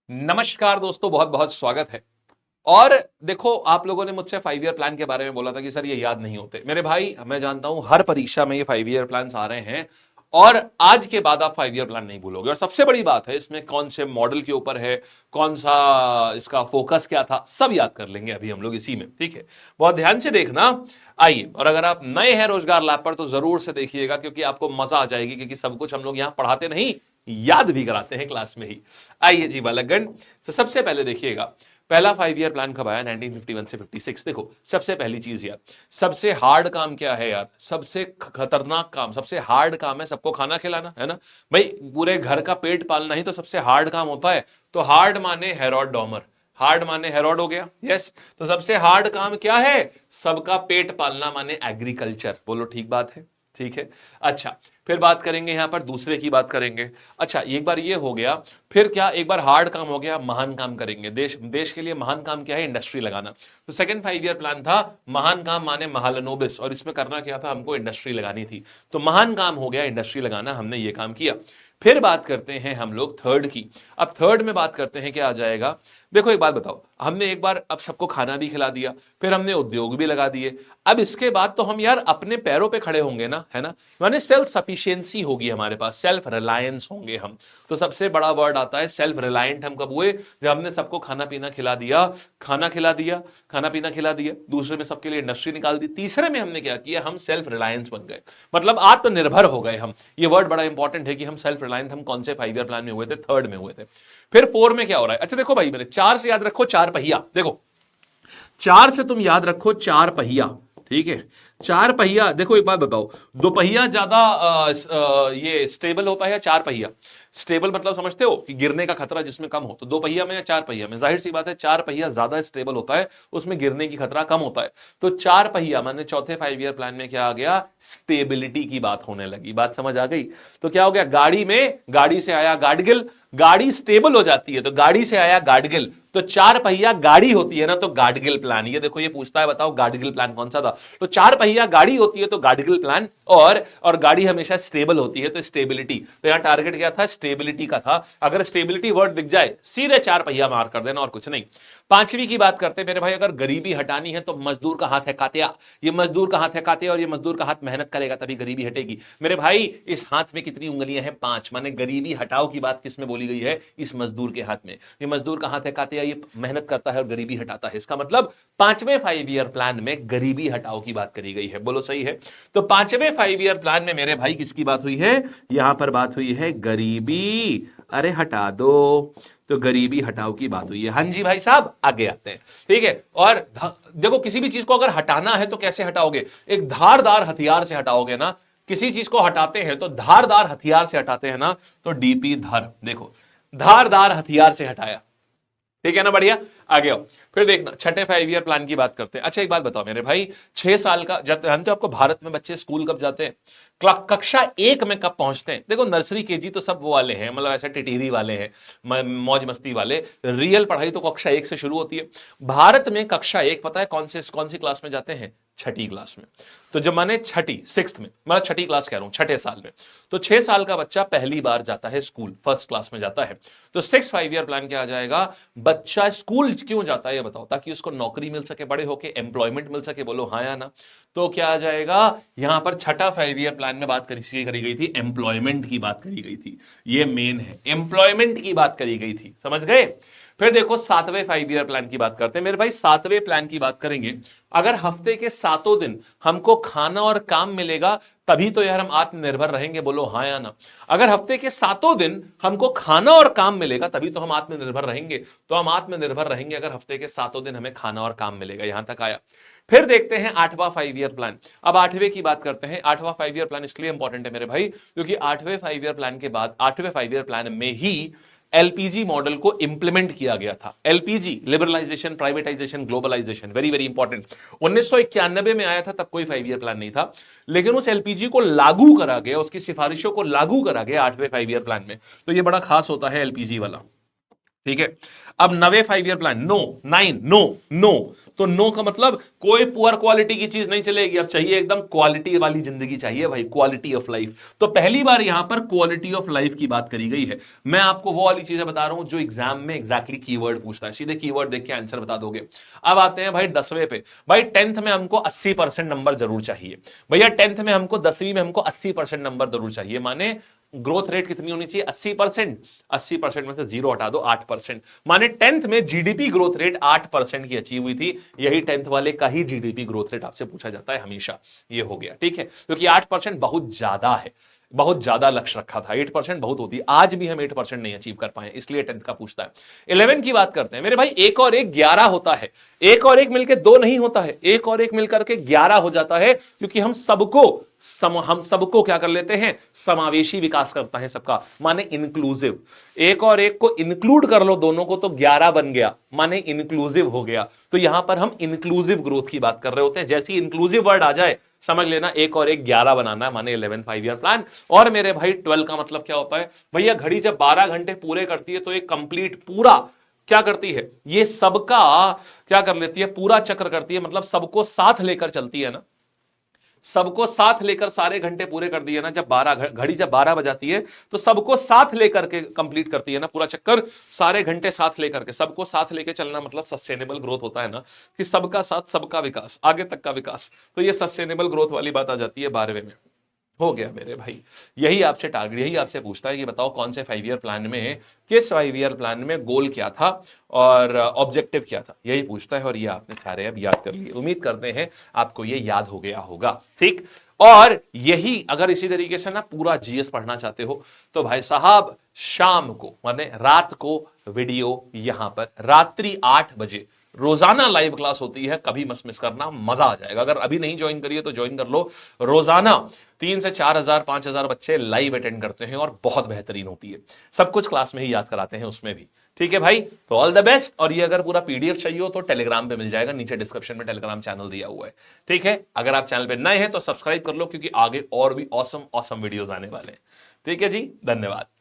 नमस्कार दोस्तों, बहुत बहुत स्वागत है। और देखो, आप लोगों ने मुझसे 5 ईयर प्लान के बारे में बोला था कि सर ये याद नहीं होते। मेरे भाई, मैं जानता हूं हर परीक्षा में ये 5 ईयर प्लान आ रहे हैं और आज के बाद आप 5 ईयर प्लान नहीं भूलोगे। और सबसे बड़ी बात है, इसमें कौन से मॉडल के ऊपर है, कौन सा इसका फोकस क्या था, सब याद कर लेंगे अभी हम लोग इसी में। ठीक है, बहुत ध्यान से देखना। आइए, और अगर आप नए हैं रोजगार लैब पर तो जरूर से देखिएगा, क्योंकि आपको मजा आ जाएगी, क्योंकि सब कुछ हम लोग यहां पढ़ाते नहीं, याद भी कराते हैं क्लास में ही। आइए जी बालकगण, तो सबसे पहले देखिएगा, पहला 5 ईयर प्लान कब आया? 1951 से 56। देखो, सबसे पहली चीज यार, सबसे हार्ड काम क्या है यार? सबसे खतरनाक काम, सबसे हार्ड काम है सबको खाना खिलाना, है ना भाई? पूरे घर का पेट पालना ही तो सबसे हार्ड काम होता है। तो हार्ड माने हेरोड डॉमर, हार्ड माने हेरोड हो गया। यस, तो सबसे हार्ड काम क्या है? सबका पेट पालना माने एग्रीकल्चर। बोलो ठीक बात है? ठीक है। अच्छा, फिर बात करेंगे यहां पर दूसरे की बात करेंगे। अच्छा, एक बार ये हो गया, फिर क्या, एक बार हार्ड काम हो गया, महान काम करेंगे। देश देश के लिए महान काम क्या है? इंडस्ट्री लगाना। तो सेकंड 5 ईयर प्लान था महान काम माने महालनोबिस, और इसमें करना क्या था? हमको इंडस्ट्री लगानी थी। तो महान काम हो गया इंडस्ट्री लगाना, हमने ये काम किया। फिर बात करते हैं हम लोग थर्ड की। अब थर्ड में बात करते हैं, क्या आ जाएगा? देखो, एक बात बताओ, हमने एक बार अब सबको खाना भी खिला दिया, फिर हमने उद्योग भी लगा दिए। अब इसके बाद तो हम यार अपने पैरों पे खड़े होंगे ना, है ना? माने सेल्फ सफिशिएंसी होगी हमारे पास, सेल्फ रिलायंस होंगे हम। तो सबसे बड़ा वर्ड आता है सेल्फ रिलायंट। हम कब हुए? जब हमने सबको खाना पीना खिला दिया, खाना खिला दिया, खाना पीना खिला दिया। दूसरे में सबके लिए इंडस्ट्री निकाल दी। तीसरे में हमने क्या किया? हम सेल्फ रिलायंस बन गए, मतलब आत्मनिर्भर हो गए हम। ये वर्ड बड़ा इंपॉर्टेंट है कि हम सेल्फ रिलायंस हम कौन से 5 ईयर प्लान में हुए थे? थर्ड में हुए थे। फिर 4 में क्या हो रहा है? अच्छा देखो भाई, मेरे 4 से याद रखो, चार पहिया। देखो, 4 से तुम याद रखो चार पहिया। ठीक है, चार पहिया। देखो एक बात बताओ, दो पहिया ज्यादा ये स्टेबल होता है या चार पहिया? स्टेबल मतलब समझते हो कि गिरने का खतरा जिसमें कम हो। तो दो पहिया में या चार पहिया में? जाहिर सी बात है, चार पहिया ज्यादा स्टेबल होता है, उसमें गिरने की खतरा कम होता है। तो चार पहिया माने चौथे 5 ईयर प्लान में क्या आ गया? स्टेबिलिटी की बात होने लगी। बात समझ आ गई? तो क्या हो गया? गाड़ी में, गाड़ी से आया गाडगिल, गाड़ी स्टेबल हो जाती है तो गाड़ी से आया गाडगिल। तो चार पहिया गाड़ी होती है ना, तो गाडगिल प्लान। ये देखो, ये पूछता है बताओ गाडगिल प्लान कौन सा था? तो चार पहिया गाड़ी होती है तो गाडगिल प्लान, और गाड़ी हमेशा स्टेबल होती है तो स्टेबिलिटी। तो यहां टारगेट क्या था? स्टेबिलिटी का था। अगर स्टेबिलिटी वर्ड दिख जाए, सीधे चार पहिया मार कर देना और कुछ नहीं। पांचवी की बात करते हैं मेरे भाई, अगर गरीबी हटानी है तो मजदूर का हाथ है कातिया। ये मजदूर का हाथ है कातिया, और ये मजदूर का हाथ मेहनत करेगा तभी गरीबी हटेगी। मेरे भाई, इस हाथ में कितनी उंगलियां हैं? 5। माने गरीबी हटाओ की बात किसमें बोली गई है? इस मजदूर के हाथ में। ये मजदूर का हाथ है कातिया, ये मेहनत करता है और गरीबी हटाता है। इसका मतलब पांचवें 5 ईयर प्लान में गरीबी हटाओ की बात करी गई है। बोलो सही है? तो पांचवें 5 ईयर प्लान में मेरे भाई किसकी बात हुई है? यहां पर बात हुई है गरीबी, अरे हटा दो, तो गरीबी हटाओ की बात हुई है। हाँ जी भाई साहब, आगे आते हैं। ठीक है, और देखो, किसी भी चीज को अगर हटाना है तो कैसे हटाओगे? एक धारदार हथियार से हटाओगे ना। किसी चीज को हटाते हैं तो धारदार हथियार से हटाते हैं ना। तो डीपी धर, देखो, धारदार हथियार से हटाया। ठीक है ना? बढ़िया। आगे आओ, फिर देखना छठे 5 ईयर प्लान की बात करते हैं। अच्छा, एक बात बताओ मेरे भाई, 6 साल का, जानते हो आपको भारत में बच्चे स्कूल कब जाते हैं? कक्षा 1 में कब पहुंचते हैं? देखो, नर्सरी केजी तो सब वो वाले हैं, मतलब ऐसे टिटीरी वाले हैं, मौज मस्ती वाले। रियल पढ़ाई तो कक्षा 1 से शुरू होती है। भारत में कक्षा 1 पता है कौन सी क्लास में जाते हैं? छठी क्लास में। तो जब माने छठी, सिक्स्थ में, मतलब छठी क्लास कह रहा हूं, छठे साल में। तो 6 साल का बच्चा पहली बार जाता है स्कूल, फर्स्ट क्लास में जाता है। तो 5 ईयर प्लान क्या आ जाएगा? बच्चा स्कूल क्यों जाता है ये बताओ? ताकि उसको नौकरी मिल सके, बड़े होके एम्प्लॉयमेंट मिल सके। बोलो हाँ या ना? तो क्या आ जाएगा? यहां पर छठा 5 ईयर प्लान में बात करी गई थी, एम्प्लॉयमेंट की बात करी गई थी। ये मेन है, एम्प्लॉयमेंट की बात करी गई थी। समझ गए? फिर देखो, 7वें 5 ईयर प्लान की बात करते हैं मेरे भाई। 7वें प्लान की बात करेंगे, अगर हफ्ते के 7 दिन हमको खाना और काम मिलेगा तभी तो यार हम आत्मनिर्भर रहेंगे। बोलो हाँ या ना? अगर हफ्ते के 7 दिन हमको खाना और काम मिलेगा तभी तो हम आत्मनिर्भर रहेंगे। तो हम आत्मनिर्भर रहेंगे अगर हफ्ते के 7 दिन हमें खाना और काम मिलेगा। यहां तक आया। फिर देखते हैं 8वां 5 ईयर प्लान। अब 8वें की बात करते हैं। 8वां 5 ईयर प्लान इसलिए इंपॉर्टेंट है मेरे भाई, क्योंकि 8वें 5 ईयर प्लान के बाद, 8वें 5 ईयर प्लान में ही एलपीजी मॉडल को इंप्लीमेंट किया गया था। LPG, liberalisation, privatisation, globalisation, very very important. 1991 में आया था, तब कोई 5 ईयर प्लान नहीं था, लेकिन उस एलपीजी को लागू करा गया, उसकी सिफारिशों को लागू करा गया 8वें 5 ईयर प्लान में। तो ये बड़ा खास होता है एलपीजी वाला। ठीक है। अब नवे 5 year plan, no 9 no no, तो नो का मतलब कोई पुअर क्वालिटी की चीज नहीं चलेगी, अब चाहिए एकदम क्वालिटी वाली जिंदगी चाहिए भाई, क्वालिटी ऑफ लाइफ। तो पहली बार यहां पर क्वालिटी ऑफ लाइफ की बात करी गई है। मैं आपको वो वाली चीजें बता रहा हूं जो एग्जाम में एग्जैक्टली कीवर्ड पूछता है, सीधे कीवर्ड देख के आंसर बता दोगे। अब आते हैं भाई 10वें पे। भाई 10th में हमको 80% नंबर जरूर चाहिए भैया, 10th में हमको 10वीं में हमको 80% नंबर जरूर चाहिए। माने ग्रोथ रेट कितनी होनी चाहिए? 80%। 80% में से 0 हटा दो, 8%। माने 10th में जीडीपी ग्रोथ रेट 8% की अचीव हुई थी। यही 10th वाले का ही जीडीपी ग्रोथ रेट आपसे पूछा जाता है हमेशा। ये हो गया, ठीक है, क्योंकि 8% बहुत ज्यादा है, बहुत ज्यादा लक्ष्य रखा था। 8% बहुत होती है, आज भी हम 8% नहीं अचीव कर पाए, इसलिए 10th का पूछता है। 11 की बात करते हैं मेरे भाई, 1 और 1 11 होता है, 1 और 1 मिलकर 2 नहीं होता है, 1 और 1 मिलकर के 11 हो जाता है, क्योंकि हम सबको क्या कर लेते हैं, समावेशी विकास करता है सबका, माने इंक्लूसिव। 1 और 1 को इंक्लूड कर लो दोनों को तो 11 बन गया, माने इंक्लूसिव हो गया। तो यहां पर हम इंक्लूसिव ग्रोथ की बात कर रहे होते हैं। जैसे ही इंक्लूसिव वर्ड आ जाए समझ लेना 1 और 1 11 बनाना है, माने 11 5 ईयर प्लान। और मेरे भाई 12 का मतलब क्या होता है भैया, घड़ी जब 12 घंटे पूरे करती है तो एक कंप्लीट पूरा क्या करती है, ये सबका क्या कर लेती है, पूरा चक्र करती है, मतलब सबको साथ लेकर चलती है ना, सबको साथ लेकर सारे घंटे पूरे कर दिए ना। जब 12 घड़ी जब 12 बजाती है तो सबको साथ लेकर के कंप्लीट करती है ना पूरा चक्कर, सारे घंटे साथ लेकर के, सबको साथ लेकर चलना मतलब सस्टेनेबल ग्रोथ होता है ना, कि सबका साथ सबका विकास, आगे तक का विकास। तो ये सस्टेनेबल ग्रोथ वाली बात आ जाती है 12वें में। हो गया मेरे भाई, यही आपसे टारगेट, यही आपसे पूछता है कि बताओ कौन से 5 ईयर प्लान में, किस 5 ईयर प्लान में गोल क्या था और ऑब्जेक्टिव क्या था, यही पूछता है। और ये आपने सारे अब याद कर लिए, उम्मीद करते हैं आपको ये याद हो गया होगा, ठीक। और यही अगर इसी तरीके से ना पूरा जीएस पढ़ना चाहते हो तो भाई साहब शाम को माने रात को वीडियो यहां पर रात्रि 8 बजे रोजाना लाइव क्लास होती है, कभी मत मिस करना, मजा आ जाएगा। अगर अभी नहीं ज्वाइन करिए तो ज्वाइन कर लो। रोजाना 3 से 4 हजार 5 हजार बच्चे लाइव अटेंड करते हैं और बहुत बेहतरीन होती है, सब कुछ क्लास में ही याद कराते हैं उसमें भी, ठीक है भाई। तो ऑल द बेस्ट। और ये अगर पूरा पीडीएफ चाहिए हो तो टेलीग्राम पे मिल जाएगा, नीचे डिस्क्रिप्शन में टेलीग्राम चैनल दिया हुआ है, ठीक है। अगर आप चैनल पे नए हैं तो सब्सक्राइब कर लो, क्योंकि आगे और भी ऑसम वीडियोस आने वाले हैं, ठीक है जी। धन्यवाद।